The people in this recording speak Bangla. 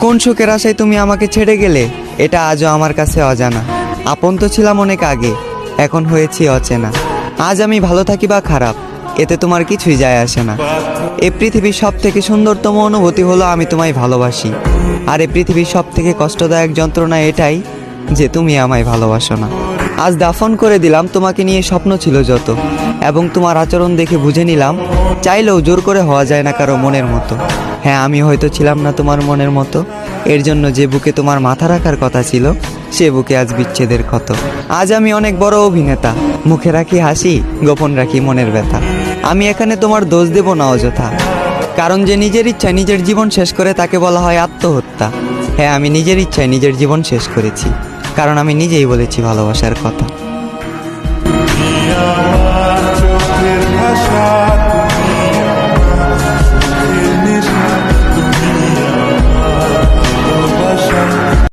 কোন সুখের আশায় তুমি আমাকে ছেড়ে গেলে এটা আজও আমার কাছে অজানা। আপন তো ছিলাম অনেক আগে, এখন হয়েছি অচেনা। আজ আমি ভালো থাকি বা খারাপ, এতে তোমার কিছুই যায় আসে না। এই পৃথিবীর সব থেকে সুন্দরতম অনুভূতি হলো আমি তোমায় ভালোবাসি। আর এই পৃথিবীর সব থেকে কষ্টদায়ক যন্ত্রণা এটাই যে তুমি আমায় ভালোবাসো না। আজ দাফন করে দিলাম তোমাকে নিয়ে স্বপ্ন ছিল যত, এবং তোমার আচরণ দেখে বুঝে নিলাম চাইলেও জোর করে হওয়া যায় না কারো মনের মতো। হ্যাঁ, আমি হয়তো ছিলাম না তোমার মনের মতো, এর জন্য যে বুকে তোমার মাথা রাখার কথা ছিল সে বুকে আজ বিচ্ছেদের ক্ষত। আজ আমি অনেক বড় অভিনেতা, মুখে রাখি হাসি, গোপন রাখি মনের ব্যথা। আমি এখানে তোমার দোষ দেব না অযথা, কারণ যে নিজের ইচ্ছায় নিজের জীবন শেষ করে তাকে বলা হয় আত্মহত্যা। হ্যাঁ, আমি নিজের ইচ্ছায় নিজের জীবন শেষ করেছি, কারণ আমি নিজেই বলেছি ভালোবাসার কথা।